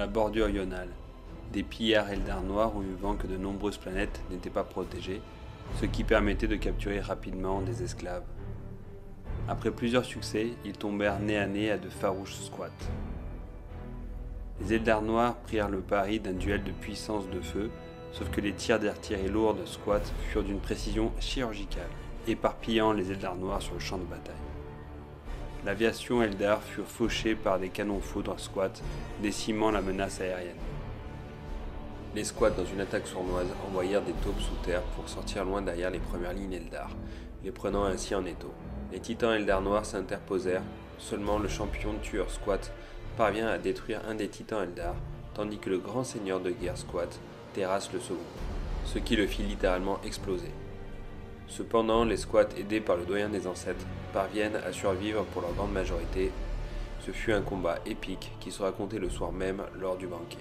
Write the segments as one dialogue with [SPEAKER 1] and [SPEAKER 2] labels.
[SPEAKER 1] la bordure ionale, des pillards Eldar noirs ont eu vent que de nombreuses planètes n'étaient pas protégées, ce qui permettait de capturer rapidement des esclaves. Après plusieurs succès, ils tombèrent nez à nez à de farouches squats. Les Eldar noirs prirent le pari d'un duel de puissance de feu, sauf que les tirs d'artillerie lourde squats furent d'une précision chirurgicale, éparpillant les Eldar noirs sur le champ de bataille. L'aviation Eldar fut fauchée par des canons foudre squats, décimant la menace aérienne. Les squats, dans une attaque sournoise, envoyèrent des taupes sous terre pour sortir loin derrière les premières lignes Eldar, les prenant ainsi en étau. Les titans Eldar noirs s'interposèrent, seulement le champion tueur squat parvient à détruire un des titans Eldar, tandis que le grand seigneur de guerre squat terrasse le second, ce qui le fit littéralement exploser. Cependant, les squats, aidés par le doyen des ancêtres, parviennent à survivre pour leur grande majorité. Ce fut un combat épique qui sera raconté le soir même lors du banquet.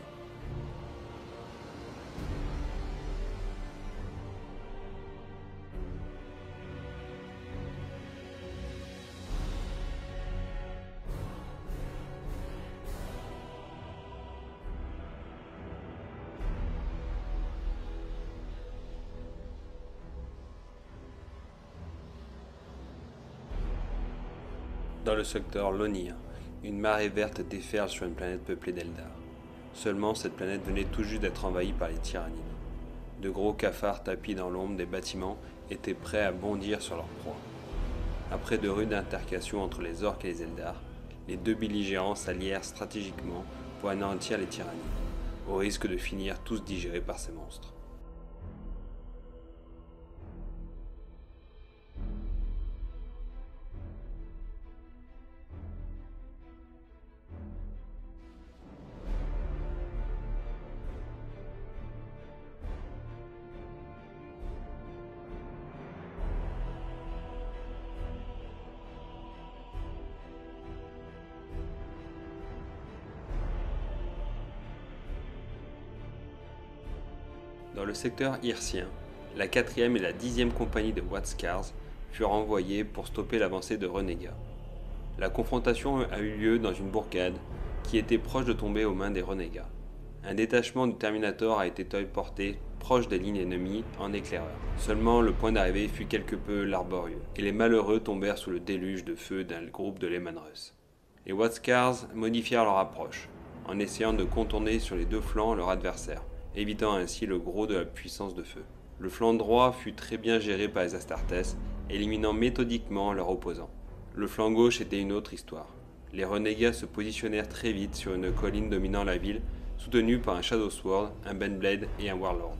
[SPEAKER 1] Dans le secteur Lonir, une marée verte déferle sur une planète peuplée d'Eldar. Seulement, cette planète venait tout juste d'être envahie par les tyrannides. De gros cafards tapis dans l'ombre des bâtiments étaient prêts à bondir sur leur proie. Après de rudes altercations entre les orques et les Eldar, les deux belligérants s'allièrent stratégiquement pour anéantir les tyrannides, au risque de finir tous digérés par ces monstres. Dans le secteur hirsien, la 4e et la 10e compagnie de Watskars furent envoyées pour stopper l'avancée de renégats. La confrontation a eu lieu dans une bourgade qui était proche de tomber aux mains des renégats. Un détachement du Terminator a été téléporté proche des lignes ennemies en éclaireur. Seulement le point d'arrivée fut quelque peu laborieux, et les malheureux tombèrent sous le déluge de feu d'un groupe de Leman Russ. Les Watskars modifièrent leur approche, en essayant de contourner sur les deux flancs leur adversaire, évitant ainsi le gros de la puissance de feu. Le flanc droit fut très bien géré par les Astartes, éliminant méthodiquement leurs opposants. Le flanc gauche était une autre histoire. Les renégats se positionnèrent très vite sur une colline dominant la ville, soutenus par un Shadow Sword, un Bendblade et un Warlord.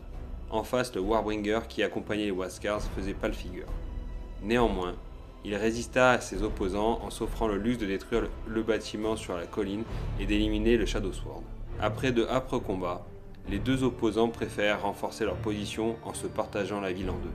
[SPEAKER 1] En face, le Warbringer qui accompagnait les Watskars faisait pâle figure. Néanmoins, il résista à ses opposants en s'offrant le luxe de détruire le bâtiment sur la colline et d'éliminer le Shadow Sword. Après de âpres combats, les deux opposants préfèrent renforcer leur position en se partageant la ville en deux.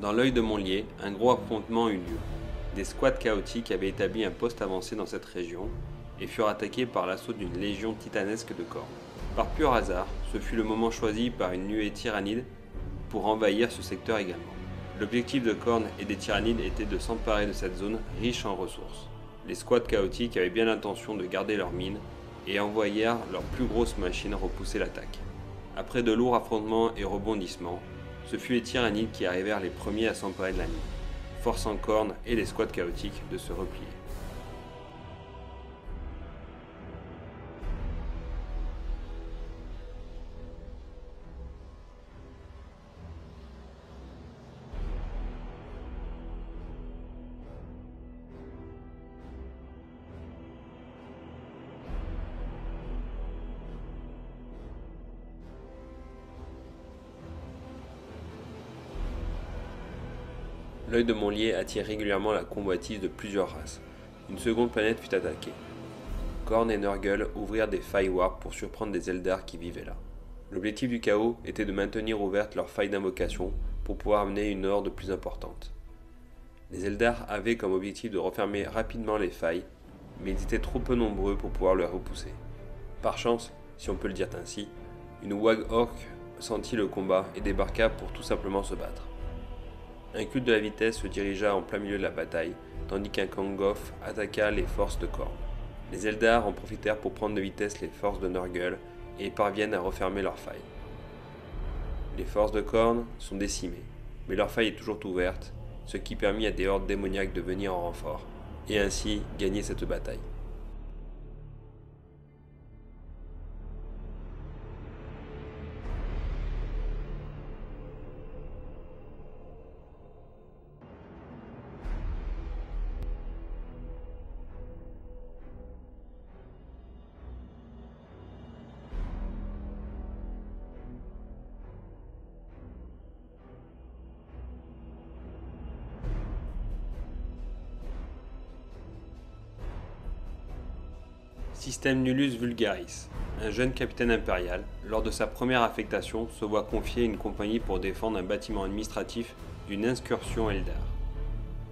[SPEAKER 1] Dans l'œil de Monlier, un gros affrontement eut lieu. Des squads chaotiques avaient établi un poste avancé dans cette région et furent attaqués par l'assaut d'une légion titanesque de corps. Par pur hasard, ce fut le moment choisi par une nuée tyrannide pour envahir ce secteur également. L'objectif de Khorne et des tyrannides était de s'emparer de cette zone riche en ressources. Les squads chaotiques avaient bien l'intention de garder leurs mines et envoyèrent leurs plus grosses machines repousser l'attaque. Après de lourds affrontements et rebondissements, ce fut les tyrannides qui arrivèrent les premiers à s'emparer de la mine, forçant Khorne et les squads chaotiques de se replier. L'œil de Monlier attire régulièrement la convoitise de plusieurs races. Une seconde planète fut attaquée. Khorne et Nurgle ouvrirent des failles warp pour surprendre des Eldar qui vivaient là. L'objectif du chaos était de maintenir ouvertes leurs failles d'invocation pour pouvoir amener une horde plus importante. Les Eldar avaient comme objectif de refermer rapidement les failles, mais ils étaient trop peu nombreux pour pouvoir les repousser. Par chance, si on peut le dire ainsi, une Wag Orc sentit le combat et débarqua pour tout simplement se battre. Un culte de la vitesse se dirigea en plein milieu de la bataille, tandis qu'un Kanggoth attaqua les forces de Khorne. Les Eldar en profitèrent pour prendre de vitesse les forces de Nurgle et parviennent à refermer leurs failles. Les forces de Khorne sont décimées, mais leur faille est toujours ouverte, ce qui permit à des hordes démoniaques de venir en renfort, et ainsi gagner cette bataille. Système Nullus Vulgaris. Un jeune capitaine impérial, lors de sa première affectation, se voit confier une compagnie pour défendre un bâtiment administratif d'une incursion Eldar.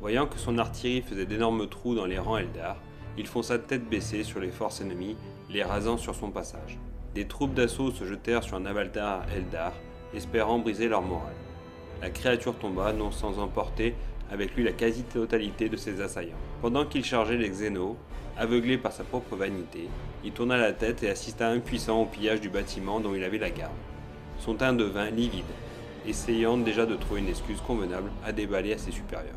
[SPEAKER 1] Voyant que son artillerie faisait d'énormes trous dans les rangs Eldar, il fonça tête baissée sur les forces ennemies, les rasant sur son passage. Des troupes d'assaut se jetèrent sur un avatar Eldar, espérant briser leur morale. La créature tomba, non sans emporter avec lui la quasi-totalité de ses assaillants. Pendant qu'il chargeait les Xénos, aveuglé par sa propre vanité, il tourna la tête et assista impuissant au pillage du bâtiment dont il avait la garde. Son teint devint livide, essayant déjà de trouver une excuse convenable à déballer à ses supérieurs.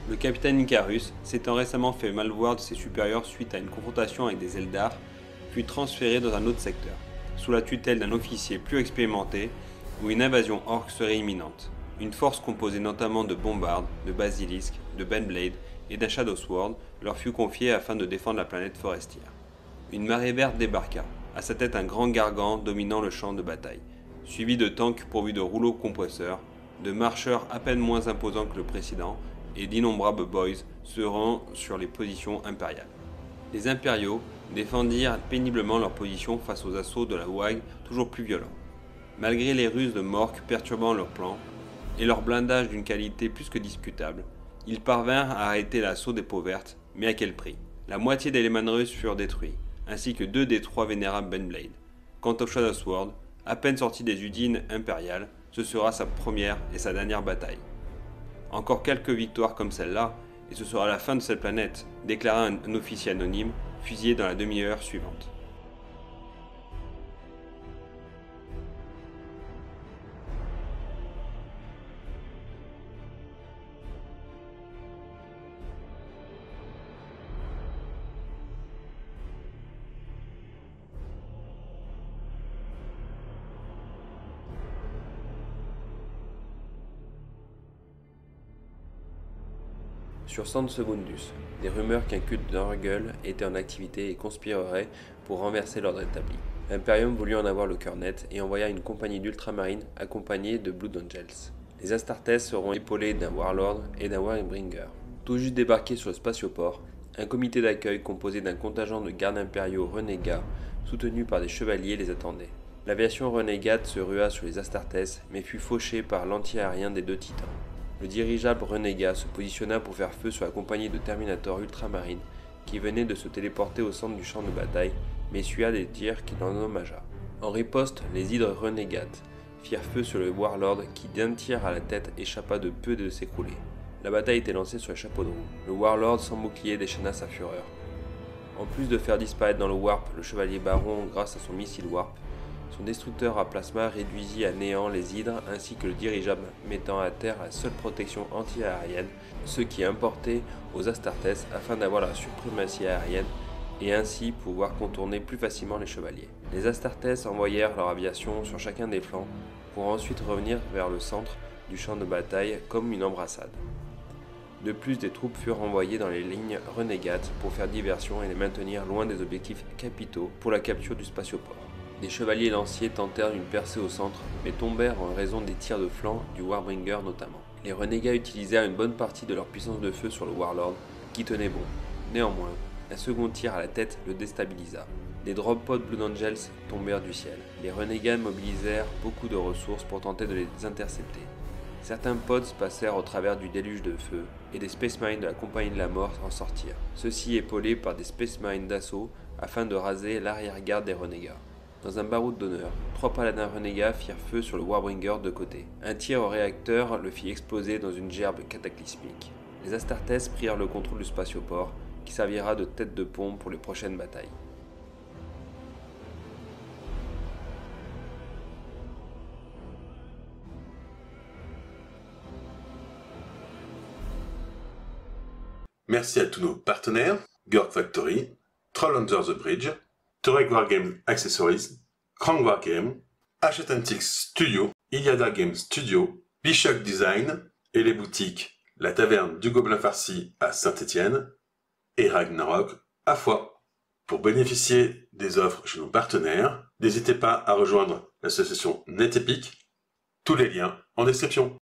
[SPEAKER 1] Le capitaine Icarus, s'étant récemment fait mal voir de ses supérieurs suite à une confrontation avec des Eldar, fut transféré dans un autre secteur, sous la tutelle d'un officier plus expérimenté, où une invasion orque serait imminente. Une force composée notamment de bombardes, de basilisques, de Benblade et d'un Shadowsword leur fut confiée afin de défendre la planète forestière. Une marée verte débarqua, à sa tête un grand gargant dominant le champ de bataille, suivi de tanks pourvus de rouleaux compresseurs, de marcheurs à peine moins imposants que le précédent, et d'innombrables boys se rendent sur les positions impériales. Les impériaux défendirent péniblement leur position face aux assauts de la Wag toujours plus violents. Malgré les ruses de Mork perturbant leurs plans, et leur blindage d'une qualité plus que discutable, ils parvinrent à arrêter l'assaut des peaux vertes, mais à quel prix? La moitié des Leman Russ furent détruits, ainsi que 2 des 3 vénérables Benblade. Quant au Shadowsword, à peine sorti des usines impériales, ce sera sa première et sa dernière bataille. Encore quelques victoires comme celle-là, et ce sera la fin de cette planète, déclara un officier anonyme, fusillé dans la demi-heure suivante. Sur Sand Secundus, des rumeurs qu'un culte d'Nurgle était en activité et conspirerait pour renverser l'ordre établi. L'Imperium voulut en avoir le cœur net et envoya une compagnie d'ultramarines accompagnée de Blood Angels. Les Astartes seront épaulés d'un Warlord et d'un Warbringer. Tout juste débarqués sur le spatioport, un comité d'accueil composé d'un contingent de gardes impériaux renégats soutenus par des chevaliers les attendait. L'aviation renégate se rua sur les Astartes mais fut fauchée par l'anti-aérien des 2 titans. Le dirigeable renégat se positionna pour faire feu sur la compagnie de Terminators ultramarines qui venait de se téléporter au centre du champ de bataille, mais essuya des tirs qui l'endommagea. En riposte, les hydres renégates firent feu sur le Warlord qui d'un tir à la tête échappa de peu de s'écrouler. La bataille était lancée sur le chapeau de roue. Le Warlord sans bouclier déchaîna sa fureur. En plus de faire disparaître dans le Warp le chevalier baron grâce à son missile Warp, son destructeur à plasma réduisit à néant les hydres ainsi que le dirigeable, mettant à terre la seule protection anti-aérienne, ce qui importait aux Astartes afin d'avoir la suprématie aérienne et ainsi pouvoir contourner plus facilement les chevaliers. Les Astartes envoyèrent leur aviation sur chacun des flancs pour ensuite revenir vers le centre du champ de bataille comme une embrassade. De plus, des troupes furent envoyées dans les lignes renégates pour faire diversion et les maintenir loin des objectifs capitaux pour la capture du spatioport. Des chevaliers lanciers tentèrent une percée au centre, mais tombèrent en raison des tirs de flanc du Warbringer notamment. Les renégats utilisèrent une bonne partie de leur puissance de feu sur le Warlord, qui tenait bon. Néanmoins, un second tir à la tête le déstabilisa. Des drop pods Blood Angels tombèrent du ciel. Les renégats mobilisèrent beaucoup de ressources pour tenter de les intercepter. Certains pods passèrent au travers du déluge de feu, et des Space Marines de la Compagnie de la Mort en sortirent, ceux-ci épaulés par des Space Marines d'assaut afin de raser l'arrière-garde des renégats. Dans un baroud d'honneur, 3 paladins renégats firent feu sur le Warbringer de côté. Un tir au réacteur le fit exploser dans une gerbe cataclysmique. Les Astartes prirent le contrôle du spatioport, qui servira de tête de pont pour les prochaines batailles.
[SPEAKER 2] Merci à tous nos partenaires, Gork Factory, Troll Under the Bridge, Torek Wargame Accessories, Krang Wargame, Hachette Antiques Studio, Iliada Game Studio, Bichok Design et les boutiques La Taverne du Gobelin Farci à Saint-Étienne et Ragnarok à Foix. Pour bénéficier des offres chez nos partenaires, n'hésitez pas à rejoindre l'association NetEpic, tous les liens en description.